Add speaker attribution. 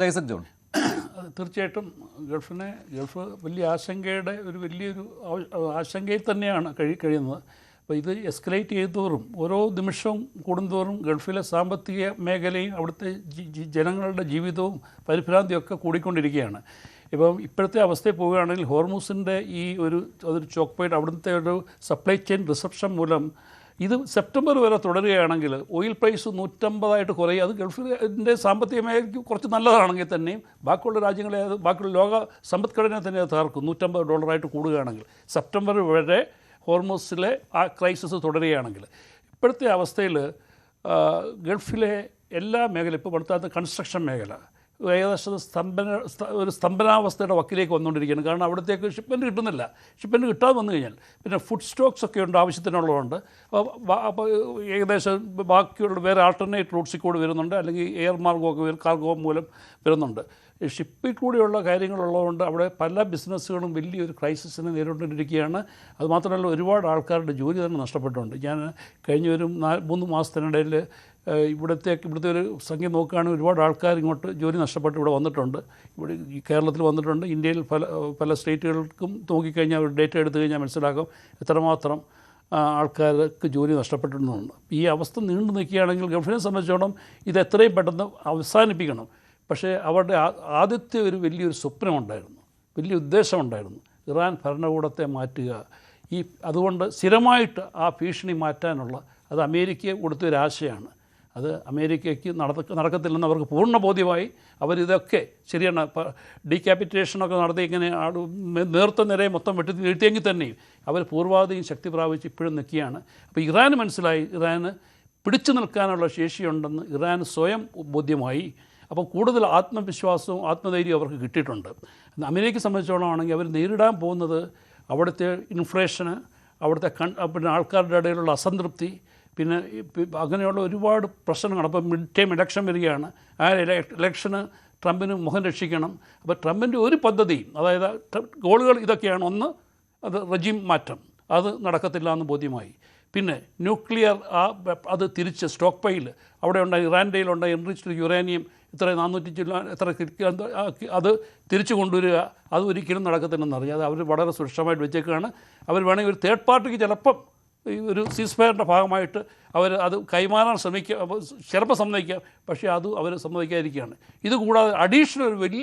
Speaker 1: Isaac John.
Speaker 2: തീർച്ചയായിട്ടും Gulf വലിയൊരു ആശങ്കയിൽ തന്നെയാണ് കഴിയുന്നത്. അപ്പോൾ ഇത് എസ്കലേറ്റ് ചെയ്തോറും ഓരോ നിമിഷവും കൂടുന്തോറും ഗൾഫിലെ സാമ്പത്തിക മേഖലയും അവിടുത്തെ ജനങ്ങളുടെ ജീവിതവും പരിഭ്രാന്തിയൊക്കെ കൂടിക്കൊണ്ടിരിക്കുകയാണ്. ഇപ്പം ഇപ്പോഴത്തെ അവസ്ഥയിൽ പോവുകയാണെങ്കിൽ ഹോർമൂസിൻ്റെ അതൊരു ചോക്ക് പോയിൻ്റ്, അവിടുത്തെ ഒരു സപ്ലൈ ചെയിൻ ഡിസപ്ഷൻ മൂലം ഇത് സെപ്റ്റംബർ വരെ തുടരുകയാണെങ്കിൽ ഓയിൽ പ്രൈസ് 150 കുറയും. അത് ഗൾഫിൻ്റെ സാമ്പത്തിക മേഖലയ്ക്ക് കുറച്ച് നല്ലതാണെങ്കിൽ തന്നെയും ബാക്കിയുള്ള രാജ്യങ്ങളെ ബാക്കിയുള്ള ലോക സമ്പദ്ഘടനയെ തന്നെ അത് തകർക്കും. $150 കൂടുകയാണെങ്കിൽ സെപ്റ്റംബർ വരെ ഹോർമൂസിലെ ആ ക്രൈസിസ് തുടരുകയാണെങ്കിൽ. ഇപ്പോഴത്തെ അവസ്ഥയിൽ ഗൾഫിലെ എല്ലാ മേഖല, ഇപ്പോൾ അടുത്ത കൺസ്ട്രക്ഷൻ മേഖല ഏകദേശം സ്തംഭനാവസ്ഥയുടെ വക്കിലേക്ക് വന്നുകൊണ്ടിരിക്കുകയാണ്. കാരണം അവിടത്തേക്ക് ഷിപ്മെൻറ്റ് കിട്ടുന്നില്ല. ഷിപ്മെൻറ്റ് കിട്ടാതെ വന്നു കഴിഞ്ഞാൽ പിന്നെ ഫുഡ് സ്റ്റോക്സ് ഒക്കെ ഉണ്ട്, ആവശ്യത്തിനുള്ളതുണ്ട്. അപ്പോൾ ഏകദേശം ബാക്കിയുള്ള വേറെ ആൾട്ടർനേറ്റ് റൂട്ട്സിൽ കൂടി വരുന്നുണ്ട്, അല്ലെങ്കിൽ എയർ മാർഗമൊക്കെ കാർഗോ മൂലം വരുന്നുണ്ട്. ഷിപ്പിൽ കൂടിയുള്ള കാര്യങ്ങളുള്ളതുകൊണ്ട് അവിടെ പല ബിസിനസ്സുകളും വലിയൊരു ക്രൈസിസിനെ നേരിട്ടുകൊണ്ടിരിക്കുകയാണ്. അതുമാത്രമല്ല, ഒരുപാട് ആൾക്കാരുടെ ജോലി തന്നെ നഷ്ടപ്പെട്ടിട്ടുണ്ട്. ഞാൻ കഴിഞ്ഞ ഒരു 3 മാസത്തിനിടയിൽ ഇവിടുത്തെ ഒരു സംഖ്യ നോക്കുകയാണെങ്കിൽ ഒരുപാട് ആൾക്കാർ ഇങ്ങോട്ട് ജോലി നഷ്ടപ്പെട്ട് ഇവിടെ വന്നിട്ടുണ്ട്. ഇവിടെ ഈ കേരളത്തിൽ വന്നിട്ടുണ്ട്. ഇന്ത്യയിൽ പല സ്റ്റേറ്റുകൾക്കും നോക്കിക്കഴിഞ്ഞാൽ ഒരു ഡേറ്റ എടുത്തു കഴിഞ്ഞാൽ മനസ്സിലാക്കും എത്രമാത്രം ആൾക്കാർക്ക് ജോലി നഷ്ടപ്പെട്ടിട്ടുണ്ടെന്ന്. ഈ അവസ്ഥ നീണ്ടു നിൽക്കുകയാണെങ്കിൽ ഗൾഫിനെ സംബന്ധിച്ചോളം ഇത് എത്രയും പെട്ടെന്ന് അവസാനിപ്പിക്കണം. പക്ഷേ അവരുടെ ആദ്യത്തെ വലിയൊരു സ്വപ്നമുണ്ടായിരുന്നു, വലിയ ഉദ്ദേശമുണ്ടായിരുന്നു, ഇറാൻ ഭരണകൂടത്തെ മാറ്റുക. അതുകൊണ്ട് സ്ഥിരമായിട്ട് ആ ഭീഷണി മാറ്റാനുള്ള അത് അമേരിക്കയെ കൊടുത്തൊരാശയാണ്. അത് അമേരിക്കയ്ക്ക് നടക്കത്തില്ലെന്ന് അവർക്ക് പൂർണ്ണ ബോധ്യമായി. അവരിതൊക്കെ ശരിയാണ്, ഡീക്യാപിറ്റേഷനൊക്കെ നടത്തി ഇങ്ങനെ നേർത്ത നിരയെ മൊത്തം വീഴ്ത്തിയെങ്കിൽ തന്നെയും അവർ പൂർവാധികം ശക്തി പ്രാപിച്ച് ഇപ്പോഴും നിൽക്കുകയാണ്. അപ്പോൾ ഇറാന് മനസ്സിലായി, ഇറാന് പിടിച്ചു നിൽക്കാനുള്ള ശേഷിയുണ്ടെന്ന് ഇറാന് സ്വയം ബോധ്യമായി. അപ്പോൾ കൂടുതൽ ആത്മവിശ്വാസവും ആത്മധൈര്യവും അവർക്ക് കിട്ടിയിട്ടുണ്ട്. അമേരിക്കയെ സംബന്ധിച്ചോളം ആണെങ്കിൽ അവർ നേരിടാൻ പോകുന്നത് അവിടുത്തെ ഇൻഫ്ലേഷന്, അവിടുത്തെ പിന്നെ ആൾക്കാരുടെ ഇടയിലുള്ള അസംതൃപ്തി, പിന്നെ അങ്ങനെയുള്ള ഒരുപാട് പ്രശ്നങ്ങൾ. അപ്പോൾ മിഡ് ടൈം ഇലക്ഷൻ വരികയാണ്. ആ ഇലക്ഷന് ട്രംപിന് മുഖം രക്ഷിക്കണം. അപ്പോൾ ട്രംപിൻ്റെ ഒരു പദ്ധതിയും, അതായത് ഗോളുകൾ ഇതൊക്കെയാണ്. ഒന്ന്, അത് റെജീം മാറ്റം, അത് നടക്കത്തില്ല എന്ന് ബോധ്യമായി. പിന്നെ ന്യൂക്ലിയർ അത് തിരിച്ച് സ്റ്റോക്ക് പൈൽ അവിടെ ഉണ്ടായി, ഇറാൻ്റെയിലുണ്ടായി എൻറിച്ച്ഡ് യുറേനിയം എത്ര 400 അത് തിരിച്ചു കൊണ്ടുവരിക, അത് ഒരിക്കലും നടക്കത്തില്ലെന്നറിയാം. അത് അവർ വളരെ സുരക്ഷിതമായിട്ട് വെച്ചേക്കാണ്. അവർ വേണമെങ്കിൽ ഒരു തേർഡ് പാർട്ടിക്ക് ചിലപ്പം ഈ ഒരു സീസ്ഫയറിൻ്റെ ഭാഗമായിട്ട് അത് കൈമാറാൻ ചിലപ്പോൾ സമ്മതിക്കാം. പക്ഷേ അത് അവർ സമ്മതിക്കാതിരിക്കുകയാണ്. ഇതുകൂടാതെ അഡീഷണൽ വലിയ